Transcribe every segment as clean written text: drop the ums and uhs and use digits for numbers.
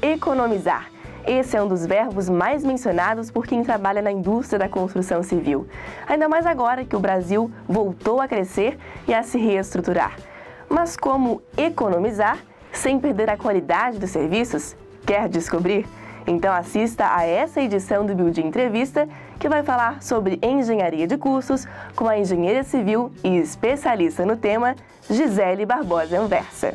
economizar. Esse é um dos verbos mais mencionados por quem trabalha na indústria da construção civil. Ainda mais agora que o Brasil voltou a crescer e a se reestruturar. Mas como economizar sem perder a qualidade dos serviços? Quer descobrir? Então assista a essa edição do Build Entrevista, que vai falar sobre engenharia de custos com a engenheira civil e especialista no tema, Gisele Barbosa Anversa.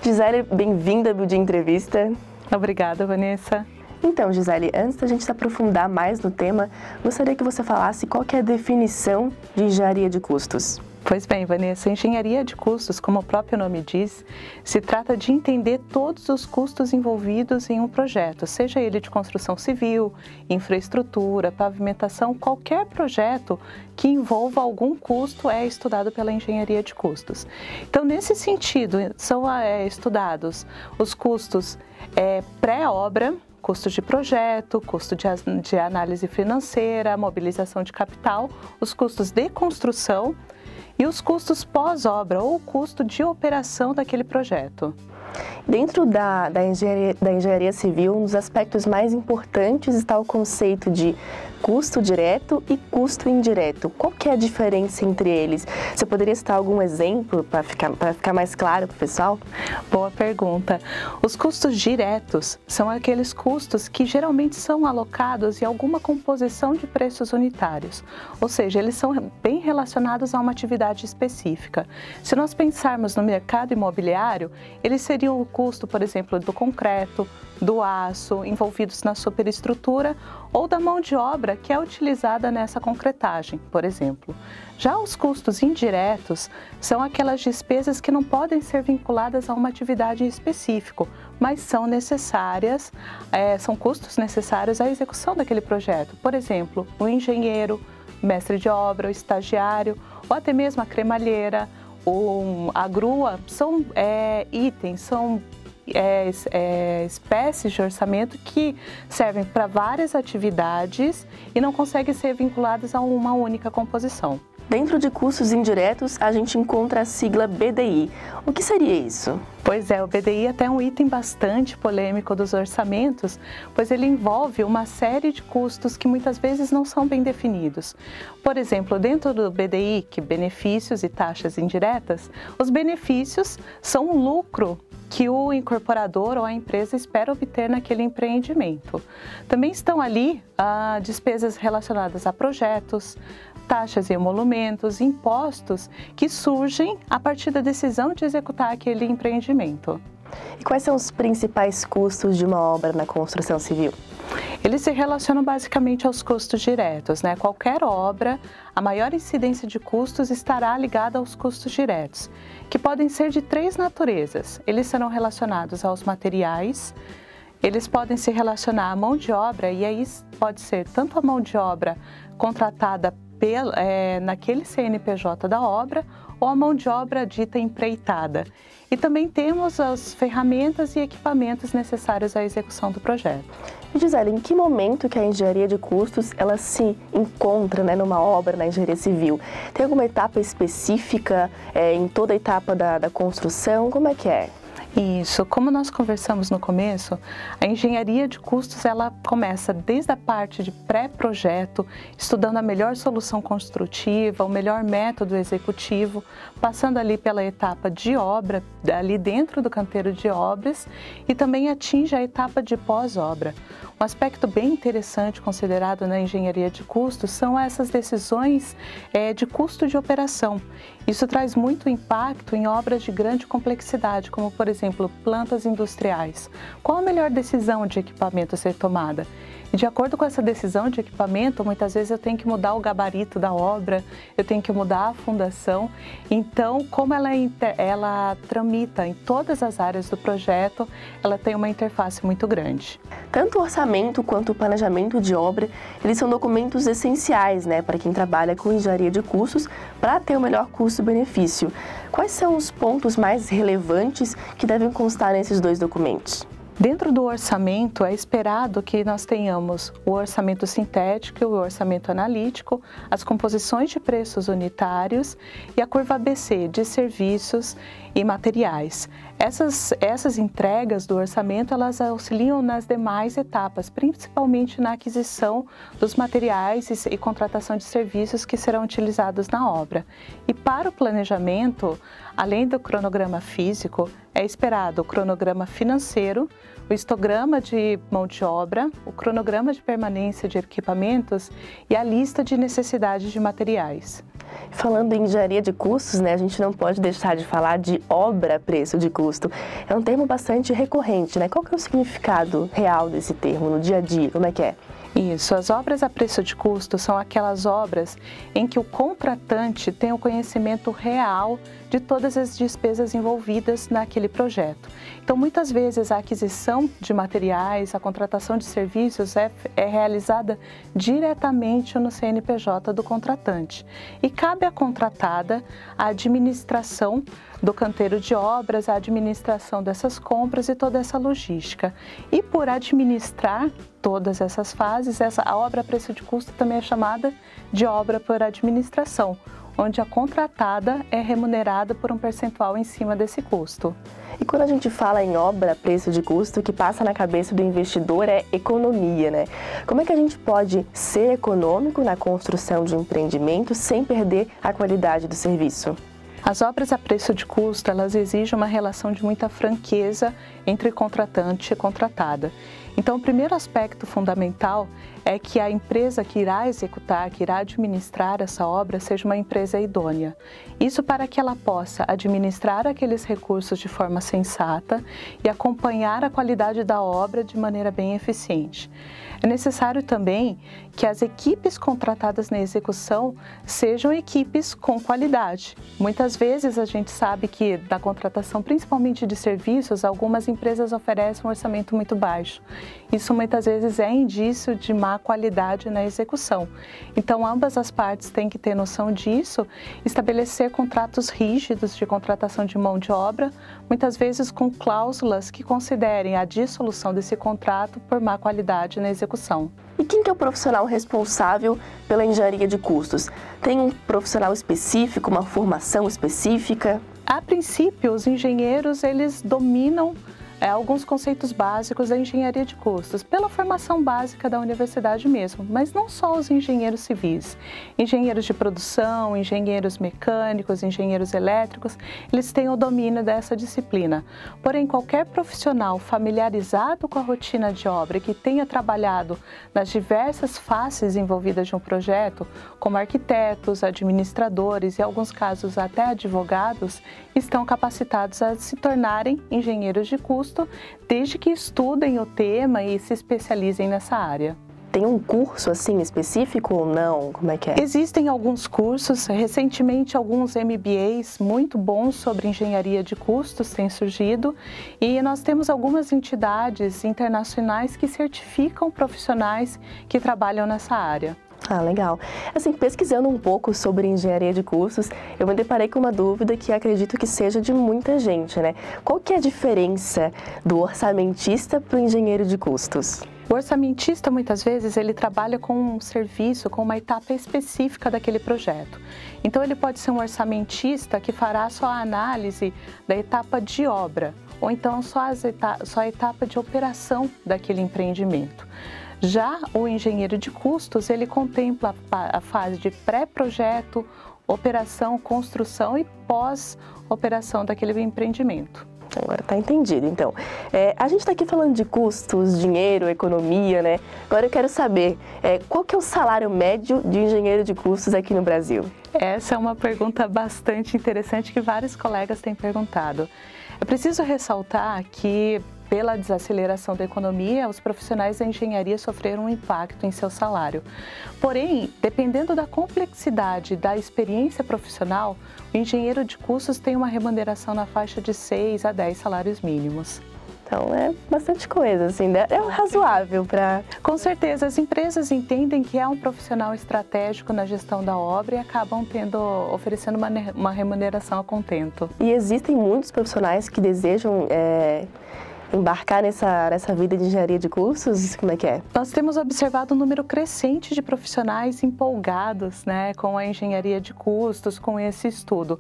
Gisele, bem-vinda ao Build Entrevista. Obrigada, Vanessa. Então, Gisele, antes da gente se aprofundar mais no tema, gostaria que você falasse qual que é a definição de engenharia de custos. Pois bem, Vanessa, engenharia de custos, como o próprio nome diz, se trata de entender todos os custos envolvidos em um projeto, seja ele de construção civil, infraestrutura, pavimentação, qualquer projeto que envolva algum custo é estudado pela engenharia de custos. Então, nesse sentido, são estudados os custos pré-obra, custos de projeto, custo de análise financeira, mobilização de capital, os custos de construção e os custos pós-obra ou o custo de operação daquele projeto. Dentro da engenharia civil, um dos aspectos mais importantes está o conceito de custo direto e custo indireto. Qual que é a diferença entre eles? Você poderia citar algum exemplo para ficar mais claro para o pessoal? Boa pergunta. Os custos diretos são aqueles custos que geralmente são alocados em alguma composição de preços unitários, ou seja, eles são bem relacionados a uma atividade específica. Se nós pensarmos no mercado imobiliário, eles seriam o custo, por exemplo, do concreto, do aço, envolvidos na superestrutura ou da mão de obra que é utilizada nessa concretagem, por exemplo. Já os custos indiretos são aquelas despesas que não podem ser vinculadas a uma atividade em específico, mas são necessárias, são custos necessários à execução daquele projeto. Por exemplo, o engenheiro, o mestre de obra, o estagiário ou até mesmo a cremalheira, a grua, são itens, são espécies de orçamento que servem para várias atividades e não conseguem ser vinculadas a uma única composição. Dentro de custos indiretos, a gente encontra a sigla BDI. O que seria isso? Pois é, o BDI é até um item bastante polêmico dos orçamentos, pois ele envolve uma série de custos que muitas vezes não são bem definidos. Por exemplo, dentro do BDI, que benefícios e taxas indiretas, os benefícios são o lucro que o incorporador ou a empresa espera obter naquele empreendimento. Também estão ali despesas relacionadas a projetos, taxas e emolumentos, impostos que surgem a partir da decisão de executar aquele empreendimento. E quais são os principais custos de uma obra na construção civil? Eles se relacionam basicamente aos custos diretos, né? Qualquer obra, a maior incidência de custos estará ligada aos custos diretos, que podem ser de três naturezas. Eles serão relacionados aos materiais, eles podem se relacionar à mão de obra, e aí pode ser tanto a mão de obra contratada naquele CNPJ da obra, ou a mão de obra dita empreitada. E também temos as ferramentas e equipamentos necessários à execução do projeto. E Gisele, em que momento que a engenharia de custos ela se encontra numa obra na engenharia civil? Tem alguma etapa específica em toda a etapa da construção? Como é que é? Isso, como nós conversamos no começo, a engenharia de custos ela começa desde a parte de pré-projeto, estudando a melhor solução construtiva, o melhor método executivo, passando ali pela etapa de obra, ali dentro do canteiro de obras, e também atinge a etapa de pós-obra. Um aspecto bem interessante considerado na engenharia de custos são essas decisões de custo de operação. Isso traz muito impacto em obras de grande complexidade, como por exemplo, plantas industriais. Qual a melhor decisão de equipamento a ser tomada? E de acordo com essa decisão de equipamento, muitas vezes eu tenho que mudar o gabarito da obra, eu tenho que mudar a fundação. Então, como ela tramita em todas as áreas do projeto, ela tem uma interface muito grande. Tanto o orçamento quanto o planejamento de obra, eles são documentos essenciais, para quem trabalha com engenharia de custos, para ter o melhor custo-benefício. Quais são os pontos mais relevantes que devem constar nesses dois documentos? Dentro do orçamento, é esperado que nós tenhamos o orçamento sintético e o orçamento analítico, as composições de preços unitários e a curva ABC de serviços e materiais. Essas entregas do orçamento, elas auxiliam nas demais etapas, principalmente na aquisição dos materiais e contratação de serviços que serão utilizados na obra. E para o planejamento, além do cronograma físico, é esperado o cronograma financeiro, o histograma de mão de obra, o cronograma de permanência de equipamentos e a lista de necessidades de materiais. Falando em engenharia de custos, né, a gente não pode deixar de falar de obra preço de custo. É um termo bastante recorrente, né? Qual que é o significado real desse termo no dia a dia? Como é que é? Isso, as obras a preço de custo são aquelas obras em que o contratante tem o conhecimento real de todas as despesas envolvidas naquele projeto. Então, muitas vezes, a aquisição de materiais, a contratação de serviços é realizada diretamente no CNPJ do contratante. E cabe à contratada a administração do canteiro de obras, a administração dessas compras e toda essa logística. E por administrar todas essas fases, a obra a preço de custo também é chamada de obra por administração, onde a contratada é remunerada por um percentual em cima desse custo. E quando a gente fala em obra a preço de custo, o que passa na cabeça do investidor é economia, né? Como é que a gente pode ser econômico na construção de um empreendimento sem perder a qualidade do serviço? As obras a preço de custo, elas exigem uma relação de muita franqueza entre contratante e contratada. Então, o primeiro aspecto fundamental é que a empresa que irá executar, que irá administrar essa obra, seja uma empresa idônea. Isso para que ela possa administrar aqueles recursos de forma sensata e acompanhar a qualidade da obra de maneira bem eficiente. É necessário também que as equipes contratadas na execução sejam equipes com qualidade. Muitas vezes a gente sabe que na contratação, principalmente de serviços, algumas empresas oferecem um orçamento muito baixo. Isso muitas vezes é indício de má qualidade na execução. Então, ambas as partes têm que ter noção disso, estabelecer contratos rígidos de contratação de mão de obra, muitas vezes com cláusulas que considerem a dissolução desse contrato por má qualidade na execução. E quem que é o profissional responsável pela engenharia de custos? Tem um profissional específico, uma formação específica? A princípio, os engenheiros, eles dominam alguns conceitos básicos da engenharia de custos, pela formação básica da universidade mesmo, mas não só os engenheiros civis. Engenheiros de produção, engenheiros mecânicos, engenheiros elétricos, eles têm o domínio dessa disciplina. Porém, qualquer profissional familiarizado com a rotina de obra e que tenha trabalhado nas diversas faces envolvidas de um projeto, como arquitetos, administradores e, em alguns casos, até advogados, estão capacitados a se tornarem engenheiros de custos, desde que estudem o tema e se especializem nessa área. Tem um curso assim específico ou não? Como é que é? Existem alguns cursos, recentemente alguns MBAs muito bons sobre engenharia de custos têm surgido e nós temos algumas entidades internacionais que certificam profissionais que trabalham nessa área. Ah, legal. Assim, pesquisando um pouco sobre engenharia de custos, eu me deparei com uma dúvida que acredito que seja de muita gente, né? Qual que é a diferença do orçamentista para o engenheiro de custos? O orçamentista, muitas vezes, ele trabalha com um serviço, com uma etapa específica daquele projeto. Então, ele pode ser um orçamentista que fará só a análise da etapa de obra, ou então só a etapa de operação daquele empreendimento. Já o engenheiro de custos, ele contempla a fase de pré-projeto, operação, construção e pós-operação daquele empreendimento. Agora está entendido, então. A gente está aqui falando de custos, dinheiro, economia, né? Agora eu quero saber, qual que é o salário médio de engenheiro de custos aqui no Brasil? Essa é uma pergunta bastante interessante que vários colegas têm perguntado. É preciso ressaltar que, pela desaceleração da economia, os profissionais da engenharia sofreram um impacto em seu salário. Porém, dependendo da complexidade da experiência profissional, o engenheiro de custos tem uma remuneração na faixa de 6 a 10 salários mínimos. Então, é bastante coisa, assim, né? É razoável para... Com certeza, as empresas entendem que é um profissional estratégico na gestão da obra e acabam oferecendo uma remuneração a contento. E existem muitos profissionais que desejam embarcar nessa vida de engenharia de cursos? Como é que é? Nós temos observado um número crescente de profissionais empolgados, né, com a engenharia de custos, com esse estudo.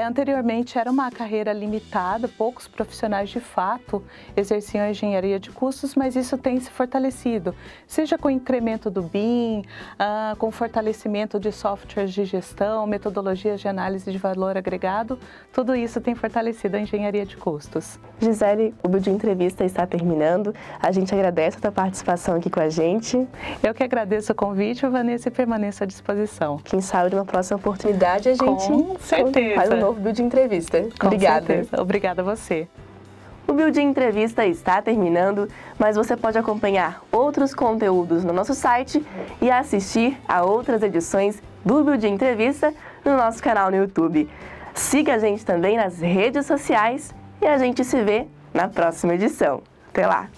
Anteriormente era uma carreira limitada, poucos profissionais de fato exerciam a engenharia de custos, mas isso tem se fortalecido, seja com o incremento do BIM, com o fortalecimento de softwares de gestão, metodologias de análise de valor agregado, tudo isso tem fortalecido a engenharia de custos. Gisele, o Building Entrevista está terminando. A gente agradece a sua participação aqui com a gente. Eu que agradeço o convite, Vanessa, e permaneço à disposição. Quem sabe numa próxima oportunidade a gente com certeza faz um novo Building Entrevista. Obrigada. Certeza. Obrigada a você. O Building Entrevista está terminando, mas você pode acompanhar outros conteúdos no nosso site e assistir a outras edições do Building Entrevista no nosso canal no YouTube. Siga a gente também nas redes sociais e a gente se vê na próxima edição. Até lá!